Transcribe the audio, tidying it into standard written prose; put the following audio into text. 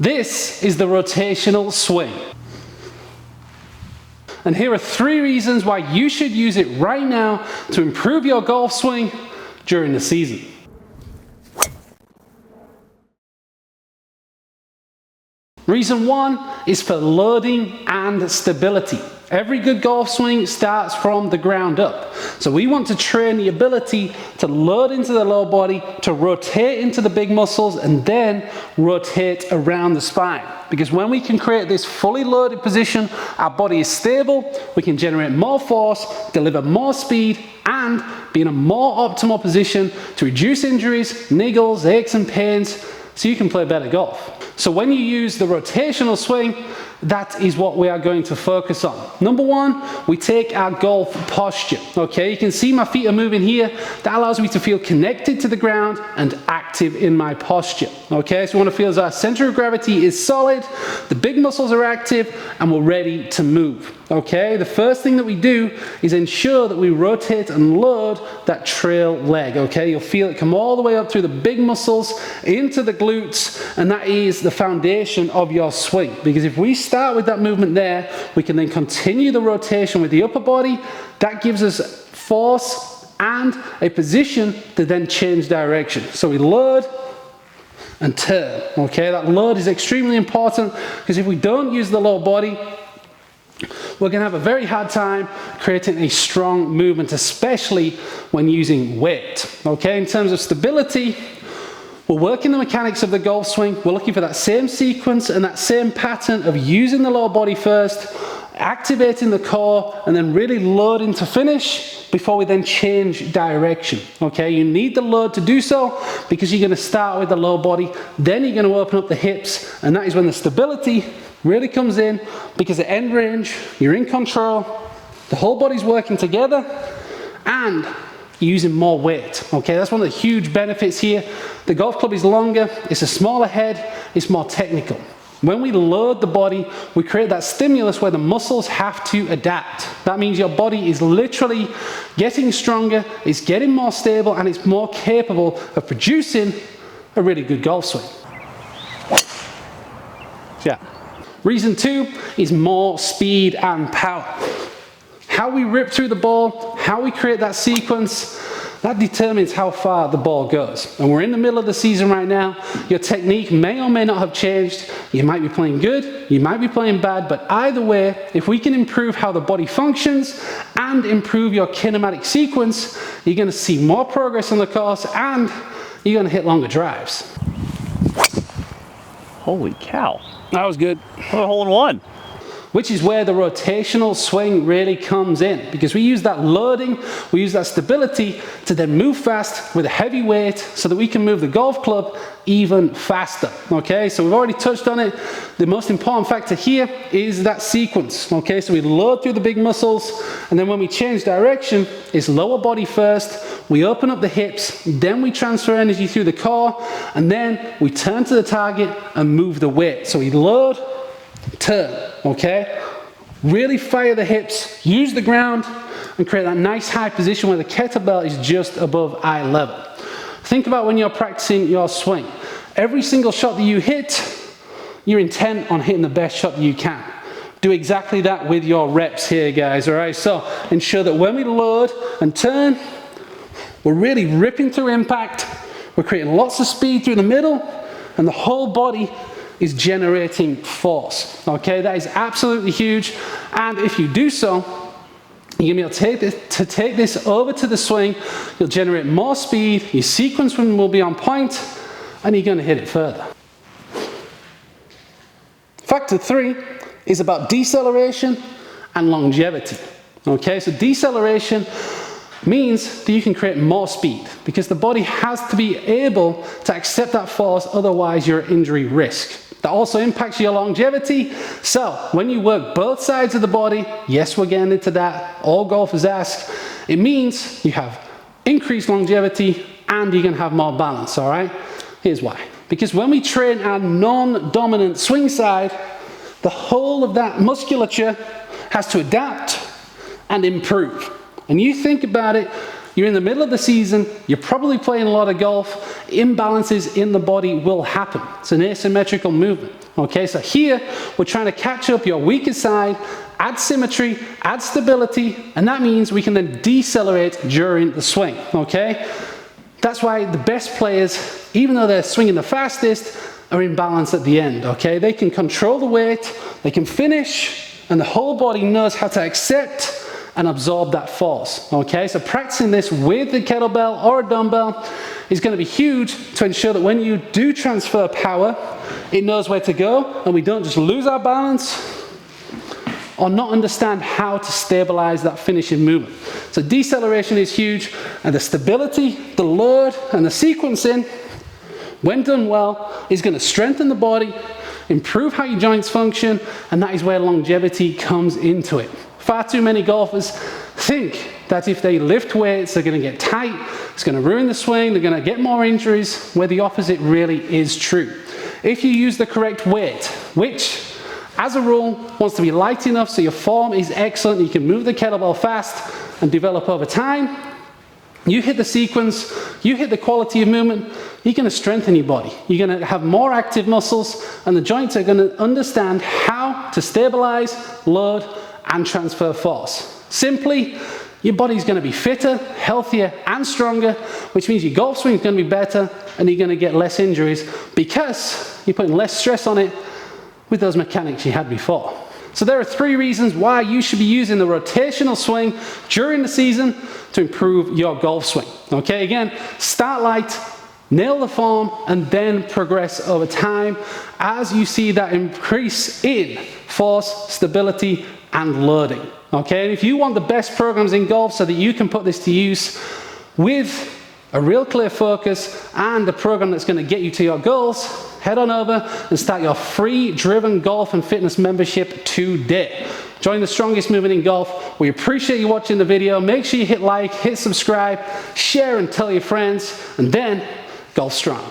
This is the rotational swing. And here are 3 reasons why you should use it right now to improve your golf swing during the season. Reason 1 is for loading and stability. Every good golf swing starts from the ground up. So we want to train the ability to load into the lower body, to rotate into the big muscles, and then rotate around the spine. Because when we can create this fully loaded position, our body is stable, we can generate more force, deliver more speed, and be in a more optimal position to reduce injuries, niggles, aches and pains, so you can play better golf. So when you use the rotational swing, that is what we are going to focus on. Number 1, we take our golf posture. Okay, you can see my feet are moving here. That allows me to feel connected to the ground and active in my posture. Okay, so we want to feel as our center of gravity is solid, the big muscles are active, and we're ready to move. Okay, the first thing that we do is ensure that we rotate and load that trail leg. Okay, you'll feel it come all the way up through the big muscles into the glutes, and that is the foundation of your swing. Because if we start with that movement there, we can then continue the rotation with the upper body. That gives us force and a position to then change direction. So we load and turn. Okay, that load is extremely important, because if we don't use the lower body, we're going to have a very hard time creating a strong movement, especially when using weight. Okay, in terms of stability, we're working the mechanics of the golf swing. We're looking for that same sequence and that same pattern of using the lower body first, activating the core, and then really loading to finish before we then change direction. Okay, you need the load to do so, because you're going to start with the lower body, then you're going to open up the hips, and that is when the stability really comes in, because at end range, you're in control, the whole body's working together, and you're using more weight. Okay, that's one of the huge benefits here. The golf club is longer, it's a smaller head, it's more technical. When we load the body, we create that stimulus where the muscles have to adapt. That means your body is literally getting stronger, it's getting more stable, and it's more capable of producing a really good golf swing. Yeah. Reason 2 is more speed and power. How we rip through the ball, how we create that sequence, that determines how far the ball goes. And we're in the middle of the season right now. Your technique may or may not have changed. You might be playing good, you might be playing bad, but either way, if we can improve how the body functions and improve your kinematic sequence, you're going to see more progress on the course, and you're going to hit longer drives. Holy cow. That was good. What a hole in one. Which is where the rotational swing really comes in, because we use that loading, we use that stability to then move fast with a heavy weight so that we can move the golf club even faster. Okay, so we've already touched on it. The most important factor here is that sequence. Okay, so we load through the big muscles, and then when we change direction, it's lower body first, we open up the hips, then we transfer energy through the core, and then we turn to the target and move the weight. So we load, turn, okay? Really fire the hips, use the ground, and create that nice high position where the kettlebell is just above eye level. Think about when you're practicing your swing. Every single shot that you hit, you're intent on hitting the best shot that you can. Do exactly that with your reps here, guys, all right? So ensure that when we load and turn, we're really ripping through impact, we're creating lots of speed through the middle, and the whole body is generating force. Okay, that is absolutely huge. And if you do so, you're going to be able to take this over to the swing. You'll generate more speed, your sequence will be on point, and you're going to hit it further. Factor 3 is about deceleration and longevity. Okay, so deceleration means that you can create more speed, because the body has to be able to accept that force, otherwise you're at injury risk. That also impacts your longevity. So when you work both sides of the body, yes, we're getting into that, all golfers ask, it means you have increased longevity and you're going to have more balance. All right, here's why. Because when we train our non-dominant swing side, the whole of that musculature has to adapt and improve. And you think about it, you're in the middle of the season, you're probably playing a lot of golf, imbalances in the body will happen. It's an asymmetrical movement. Okay, so here we're trying to catch up your weaker side, add symmetry, add stability, and that means we can then decelerate during the swing. Okay, that's why the best players, even though they're swinging the fastest, are in balance at the end. Okay, they can control the weight, they can finish, and the whole body knows how to accept and absorb that force. Okay, so practicing this with the kettlebell or a dumbbell is going to be huge to ensure that when you do transfer power, it knows where to go and we don't just lose our balance or not understand how to stabilize that finishing movement. So deceleration is huge, and the stability, the load, and the sequencing, when done well, is going to strengthen the body, improve how your joints function, and that is where longevity comes into it. Far too many golfers think that if they lift weights, they're going to get tight, it's going to ruin the swing, they're going to get more injuries, where the opposite really is true. If you use the correct weight, which as a rule wants to be light enough so your form is excellent, you can move the kettlebell fast and develop over time, you hit the sequence, you hit the quality of movement, you're going to strengthen your body. You're going to have more active muscles, and the joints are going to understand how to stabilize, load, and transfer force. Simply, your body's going to be fitter, healthier, and stronger, which means your golf swing is going to be better, and you're going to get less injuries because you're putting less stress on it with those mechanics you had before. So there are 3 reasons why you should be using the rotational swing during the season to improve your golf swing. Okay, again, start light, nail the form, and then progress over time as you see that increase in force, stability, and loading. Okay, and if you want the best programs in golf so that you can put this to use with a real clear focus and a program that's going to get you to your goals, head on over and start your free Driven Golf and Fitness membership today. Join the strongest movement in golf. We appreciate you watching the video. Make sure you hit like, hit subscribe, share, and tell your friends, and then golf strong.